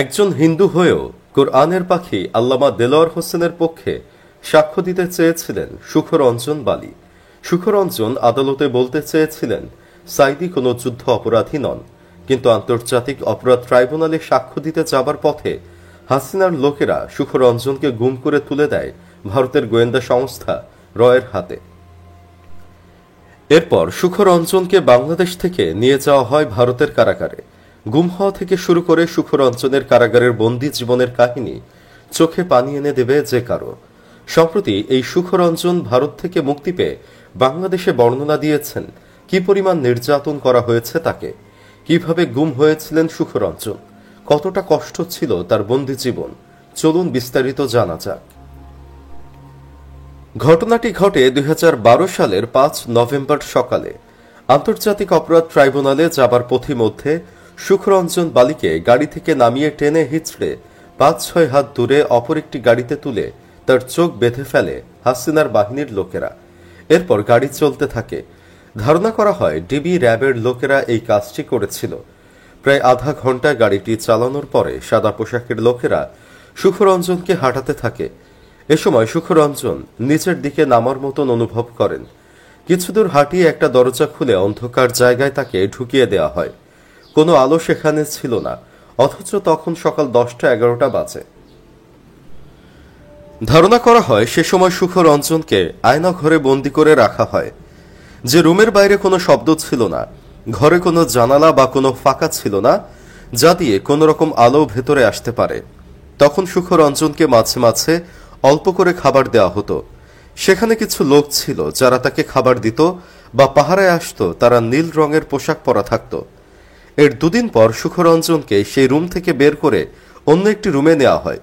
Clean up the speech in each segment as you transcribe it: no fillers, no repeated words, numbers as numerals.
একজন হিন্দু হয়েও কোরআনের পাখি আল্লামা দেলোয়ার হোসেনের পক্ষে সাক্ষ্য দিতে চেয়েছিলেন সুখরঞ্জন বালী। সুখরঞ্জন আদালতে বলতে চেয়েছিলেন সাইদি কোনো যুদ্ধ অপরাধী নন, কিন্তু আন্তর্জাতিক অপরাধ ট্রাইব্যুনালে সাক্ষ্য দিতে যাবার পথে হাসিনার লোকেরা সুখরঞ্জনকে গুম করে তুলে দেয় ভারতের গোয়েন্দা সংস্থা রয়ের হাতে। এরপর সুখরঞ্জনকে বাংলাদেশ থেকে নিয়ে যাওয়া হয় ভারতের কারাগারে। গুম হওয়া থেকে শুরু করে সুখরঞ্জনের কারাগারের বন্দী জীবনের কাহিনী চোখে পানি এনে দেবে যে কারো। সম্প্রতি এই সুখরঞ্জন ভারত থেকে মুক্তি পেয়ে বাংলাদেশে বর্ণনা দিয়েছেন কি পরিমাণ নির্যাতন করা হয়েছে তাকে, কিভাবে গুম হয়েছিলেন সুখরঞ্জন, কতটা কষ্ট ছিল তার বন্দী জীবন। চলুন বিস্তারিত জানা যাক। ঘটনাটি ঘটে ২০১২ সালের ৫ নভেম্বর সকালে। আন্তর্জাতিক অপরাধ ট্রাইব্যুনালে যাবার পথিমধ্যে সুখরঞ্জন বালীকে গাড়ি থেকে নামিয়ে টেনে হিঁচড়ে ৫-৬ হাত দূরে অপর একটি গাড়িতে তুলে তার চোখ বেঁধে ফেলে হাসিনার বাহিনীর লোকেরা। এরপর গাড়ি চলতে থাকে। ধারণা করা হয় ডিবি র্যাবের লোকেরা এই কাজটি করেছিল। প্রায় আধা ঘন্টা গাড়িটি চালানোর পরে সাদা পোশাকের লোকেরা সুখরঞ্জনকে হাঁটাতে থাকে। এ সময় সুখরঞ্জন নিচের দিকে নামার মতন অনুভব করেন। কিছুদূর হাঁটিয়ে একটা দরজা খুলে অন্ধকার জায়গায় তাকে ঢুকিয়ে দেওয়া হয়। কোনো আলো সেখানে ছিল না, অথচ তখন সকাল ১০টা-১১টা বাজে। ধারণা করা হয় সে সময় সুখরঞ্জনকে আয়না ঘরে বন্দি করে রাখা হয়। যে রুমের বাইরে কোনো শব্দ ছিল না, ঘরে কোনো জানালা বা কোনো ফাঁকা ছিল না যা দিয়ে কোনো রকম আলো ভেতরে আসতে পারে। তখন সুখরঞ্জনকে মাঝে মাঝে অল্প করে খাবার দেওয়া হতো। সেখানে কিছু লোক ছিল যারা তাকে খাবার দিত বা পাহারায় আসতো, তারা নীল রঙের পোশাক পরা থাকত। এর দুদিন পর সুখরঞ্জনকে সেই রুম থেকে বের করে অন্য একটি রুমে নেওয়া হয়।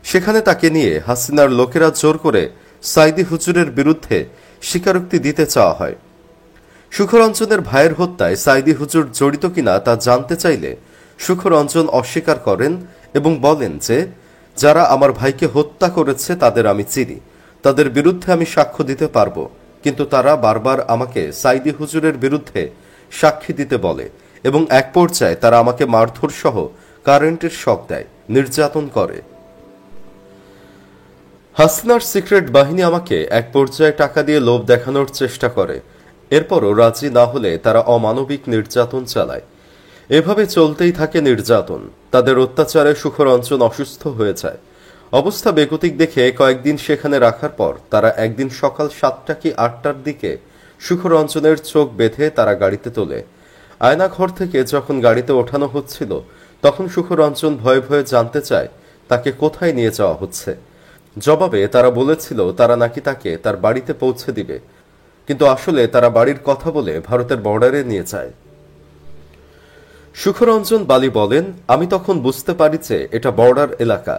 সেখানে তাকে নিয়ে হাসিনার লোকেরা জোর করে সাইদি হুজুরের বিরুদ্ধে স্বীকারোক্তি দিতে চাওয়া হয়। সুখরঞ্জনের ভাইয়ের হত্যায় সাইদি হুজুর জড়িত কিনা তা জানতে চাইলে সুখরঞ্জন অস্বীকার করেন এবং বলেন যে, যারা আমার ভাইকে হত্যা করেছে তাদের আমি চিনি, তাদের বিরুদ্ধে আমি সাক্ষ্য দিতে পারবো, কিন্তু তারা বারবার আমাকে সাইদি হুজুরের বিরুদ্ধে সাক্ষী দিতে বলে এবং এক পর্যায়ে তারা আমাকে মারধর সহ কারেন্টের শক দেয়, নির্যাতন করে। হাসিনার সিক্রেট বাহিনী আমাকে এক পর্যায়ে টাকা দিয়ে লোভ দেখানোর চেষ্টা করে। এরপরও রাজি না হলে তারা অমানবিক নির্যাতন চালায়। এভাবে চলতেই থাকে নির্যাতন। তাদের অত্যাচারে সুখরঞ্জন অসুস্থ হয়ে যায়। অবস্থা বেগতিক দেখে কয়েকদিন সেখানে রাখার পর তারা একদিন সকাল ৭টা কি ৮টার দিকে সুখরঞ্জনের চোখ বেঁধে তারা গাড়িতে তোলে। আয়নাঘর থেকে যখন গাড়িতে ওঠানো হচ্ছিল তখন সুখরঞ্জন ভয়ে ভয়ে জানতে চায় তাকে কোথায় নিয়ে যাওয়া হচ্ছে। জবাবে তারা বলেছিল তারা নাকি তাকে তার বাড়িতে পৌঁছে দিবে, কিন্তু আসলে তারা বাড়ির কথা বলে ভারতের বর্ডারে নিয়ে যায়। সুখরঞ্জন বালী বলেন, আমি তখন বুঝতে পারি যে এটা বর্ডার এলাকা,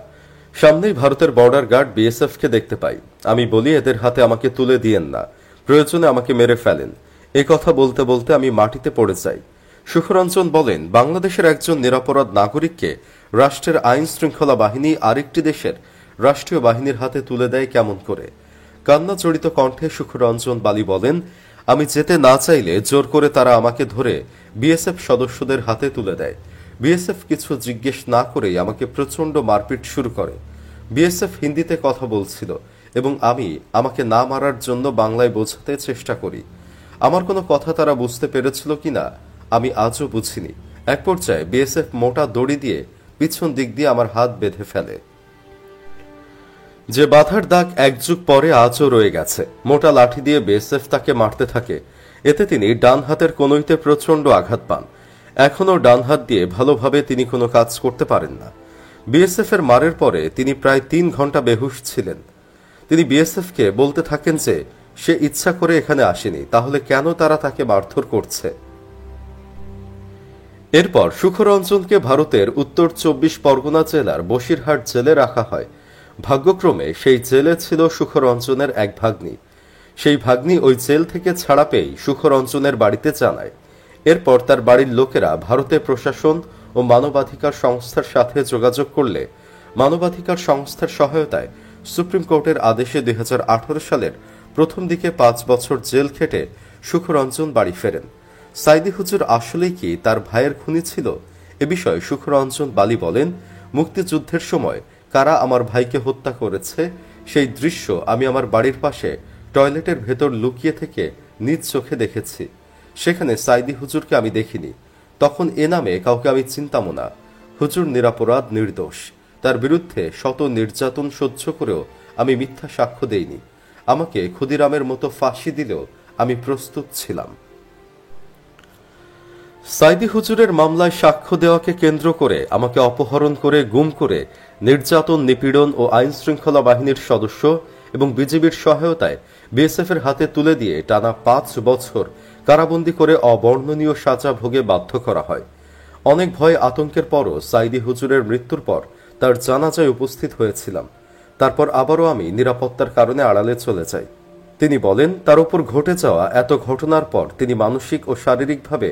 সামনেই ভারতের বর্ডার গার্ড বিএসএফ কে দেখতে পাই। আমি বলি এদের হাতে আমাকে তুলে দিয়েন না, প্রয়োজনে আমাকে মেরে ফেলেন। এ কথা বলতে বলতে আমি মাটিতে পড়ে যাই। সুখরঞ্জন বলেন, বাংলাদেশের একজন নিরপরাধ নাগরিককে রাষ্ট্রের আইন শৃঙ্খলা বাহিনী আরেকটি দেশের রাষ্ট্রীয় বাহিনীর হাতে তুলে দেয় কেমন করে। কান্না জড়িত কণ্ঠে সুখরঞ্জন বালী বলেন, আমি যেতে না চাইলে জোর করে তারা আমাকে ধরে বিএসএফ সদস্যদের হাতে তুলে দেয়। বিএসএফ কিছু জিজ্ঞেস না করেই আমাকে প্রচন্ড মারপিট শুরু করে। বিএসএফ হিন্দিতে কথা বলছিল এবং আমি আমাকে না মারার জন্য বাংলায় বোঝাতে চেষ্টা করি। আমার কোনো কথা তারা বুঝতে পেরেছিল কিনা আমি আজও বুঝিনি। এক পর্যায়ে বিএসএফ মোটা দড়ি দিয়ে পিছন দিক দিয়ে আমার হাত বেঁধে ফেলে, যে বাধার দাগ এক যুগ পরে আজও রয়ে গেছে। মোটা লাঠি দিয়ে বিএসএফ তাকে মারতে থাকে। এতে তিনি ডান হাতের কনুইতে প্রচন্ড আঘাত পান। এখনও ডান হাত দিয়ে ভালোভাবে তিনি কোনো কাজ করতে পারেন না। বিএসএফ এর মারের পরে তিনি প্রায় ৩ ঘন্টা বেহুশ ছিলেন। তিনি বিএসএফ কে বলতে থাকেন যে সে ইচ্ছা করে এখানে আসেনি, তাহলে কেন তারা তাকে মারধর করছে। এরপর সুখরঞ্জনকে ভারতের উত্তর ২৪ পরগনা জেলার বসিরহাট জেলে রাখা হয়। ভাগ্যক্রমে সেই জেলে ছিল সুখরঞ্জনের এক ভাগ্নি। সেই ভাগ্নি ওই জেল থেকে ছাড়া পেয়েই সুখরঞ্জনের বাড়িতে জানায়। এরপর তার বাড়ির লোকেরা ভারতে প্রশাসন ও মানবাধিকার সংস্থার সাথে যোগাযোগ করলে মানবাধিকার সংস্থার সহায়তায় সুপ্রিম কোর্টের আদেশে ২০১৮ সালের প্রথম দিকে ৫ বছর জেল খেটে সুখরঞ্জন বাড়ি ফেরেন। সাইদি হুজুর আসলেই কি তার ভাইয়ের খুনি ছিল? এ বিষয়ে সুখরঞ্জন বালী বলেন, মুক্তিযুদ্ধের সময় কারা আমার ভাইকে হত্যা করেছে সেই দৃশ্য আমি আমার বাড়ির পাশে টয়লেটের ভেতর লুকিয়ে থেকে নিজ চোখে দেখেছি। সেখানে সাইদি হুজুরকে আমি দেখিনি। তখন এ নামে কাউকে আমি চিনতামও না। হুজুর নিরাপরাধ, নির্দোষ। তার বিরুদ্ধে শত নির্যাতন সহ্য করেও আমি মিথ্যা সাক্ষ্য দেইনি। আমাকে ক্ষুদিরামের মতো ফাঁসি দিলেও আমি প্রস্তুত ছিলাম। সাইদি হুজুরের মামলায় সাক্ষ্য দেওয়াকে কেন্দ্র করে আমাকে অপহরণ করে গুম করে নির্যাতন, নিপীড়ন ও আইন শৃঙ্খলা বাহিনীর সদস্য এবং বিজিবির সহায়তায় বিএসএফের হাতে তুলে দিয়ে টানা ৫ বছর কারাবন্দী করে অবর্ণনীয় সাজা ভোগে বাধ্য করা হয়। অনেক ভয় আতঙ্কের পরও সাইদি হুজুরের মৃত্যুর পর তার জানাজায় উপস্থিত হয়েছিলাম। তারপর আবারও আমি নিরাপত্তার কারণে আড়ালে চলে যাই। তিনি বলেন, তার উপর ঘটে যাওয়া এত ঘটনার পর তিনি মানসিক ও শারীরিকভাবে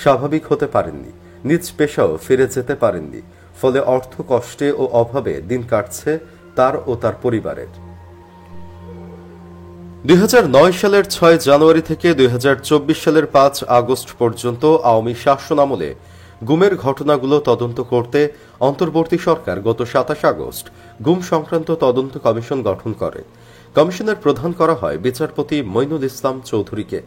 স্বাভাবিক হতে পারেননি, নিজ পেশাও ফিরে যেতে পারেননি। ফলে অর্থ কষ্টে ও অভাবে দিন কাটছে তার ও তার পরিবারের। ২০০৯ সালের ৬ জানুয়ারি থেকে ২০২৪ সালের ৫ আগস্ট পর্যন্ত আওয়ামী শাসনামলে গুমের ঘটনাগুলো তদন্ত করতে অন্তর্বর্তী সরকার গত ২৭ আগস্ট গুম সংক্রান্ত তদন্ত কমিশন গঠন করে। কমিশনের প্রধান করা হয় বিচারপতি মইনুল ইসলাম চৌধুরীকে।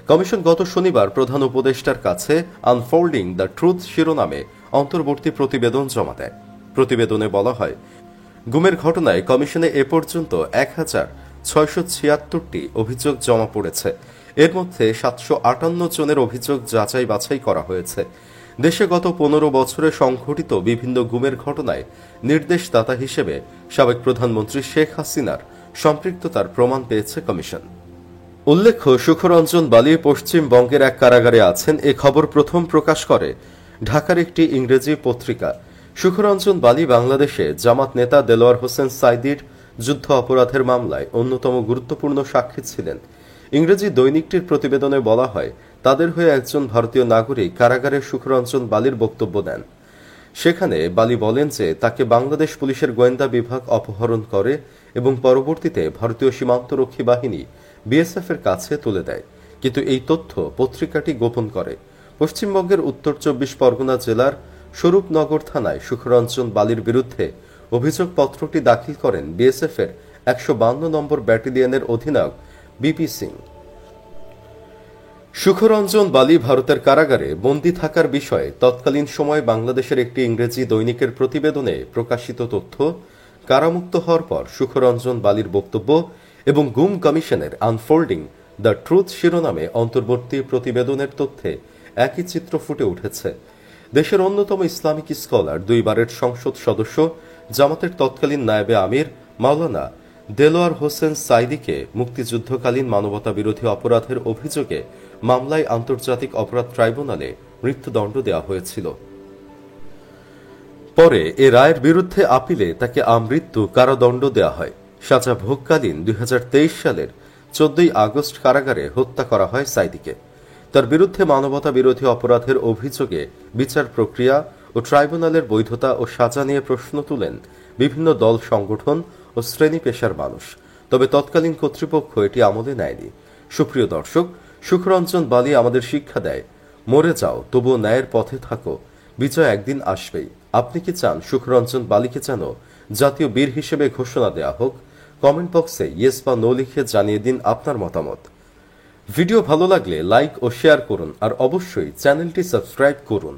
কমিশন গত শনিবার প্রধান উপদেষ্টার কাছে আনফোল্ডিং দ্য ট্রুথ শিরোনামে অন্তর্বর্তী প্রতিবেদন জমা দেয়। প্রতিবেদনে বলা হয়, গুমের ঘটনায় কমিশনে এ পর্যন্ত ১,৬৭৬টি অভিযোগ জমা পড়েছে। এর মধ্যে ৭৫৮ জনের অভিযোগ যাচাই বাছাই করা হয়েছে। দেশে গত ১৫ বছরে সংঘটিত বিভিন্ন গুমের ঘটনায় নির্দেশদাতা হিসেবে সাবেক প্রধানমন্ত্রী শেখ হাসিনার সম্পৃক্ততার প্রমাণ পেয়েছে কমিশন। উল্লেখ্য, সুখরঞ্জন বালি পশ্চিমবঙ্গের এক কারাগারে আছেন। এ খবর প্রথম প্রকাশ করে ঢাকার একটি ইংরেজি পত্রিকা। সুখরঞ্জন বালি বাংলাদেশে জামাত নেতা দেলোয়ার হোসেন সাইদির যুদ্ধ অপরাধের মামলায় অন্যতম গুরুত্বপূর্ণ সাক্ষী ছিলেন। ইংরেজি দৈনিকটির প্রতিবেদনে বলা হয়, তাদের হয়ে একজন ভারতীয় নাগরিক কারাগারে সুখরঞ্জন বালির বক্তব্য দেন। সেখানে বালি বলেন যে তাকে বাংলাদেশ পুলিশের গোয়েন্দা বিভাগ অপহরণ করে এবং পরবর্তীতে ভারতীয় সীমান্তরক্ষী বাহিনী বিএসএফ এর কাছে তুলে দেয়। কিন্তু এই তথ্য পত্রিকাটি গোপন করে। পশ্চিমবঙ্গের উত্তর ২৪ পরগনা জেলার স্বরূপনগর থানায় সুখরঞ্জন বালির বিরুদ্ধে অভিযোগপত্রটি দাখিল করেন বিএসএফ এর ১৫২ নম্বর ব্যাটালিয়নের অধিনায়ক বিপি সিং। সুখরঞ্জন বালি ভারতের কারাগারে বন্দী থাকার বিষয়ে তৎকালীন সময়ে বাংলাদেশের একটি ইংরেজি দৈনিকের প্রতিবেদনে প্রকাশিত তথ্য, কারামুক্ত হওয়ার পর সুখরঞ্জন বালির বক্তব্য এবং গুম কমিশনের আনফোল্ডিং দ্য ট্রুথ শিরোনামে অন্তর্বর্তী প্রতিবেদনের তথ্যে একই চিত্র ফুটে উঠেছে। দেশের অন্যতম ইসলামিক স্কলার, ২ বারের সংসদ সদস্য, জামাতের তৎকালীন নায়েবে আমির মাওলানা দেলোয়ার হোসেন সাইদিকে মুক্তিযুদ্ধকালীন মানবতা বিরোধী অপরাধের অভিযোগে মামলায় আন্তর্জাতিক অপরাধ ট্রাইব্যুনালে মৃত্যুদণ্ড দেওয়া হয়েছিল। পরে এ রায়ের বিরুদ্ধে আপিলে তাকে আমৃত্যু কারাদণ্ড দেওয়া হয়। সাজা ভোগকালীন ২০২৩ সালের ১৪ আগস্ট কারাগারে হত্যা করা হয় সাইদিকে। তার বিরুদ্ধে মানবতা বিরোধী অপরাধের অভিযোগে বিচার প্রক্রিয়া ও ট্রাইব্যুনালের বৈধতা ও সাজা নিয়ে প্রশ্ন তুলেন বিভিন্ন দল, সংগঠন ও শ্রেণী পেশার মানুষ। তবে তৎকালীন কর্তৃপক্ষ এটি আমলে নেয়নি। সুপ্রিয় দর্শক, সুখরঞ্জন বালি আমাদের শিক্ষা দেয়, মরে যাও তবুও ন্যায়ের পথে থাকো, বিজয় একদিন আসবেই। আপনি কি চান সুখরঞ্জন বালিকে যেন জাতীয় বীর হিসেবে ঘোষণা দেওয়া হোক? কমেন্ট বক্সে ইয়েস বা নো লিখে জানিয়ে দিন আপনার মতামত। ভিডিও ভালো লাগলে লাইক ও শেয়ার করুন আর অবশ্যই চ্যানেলটি সাবস্ক্রাইব করুন।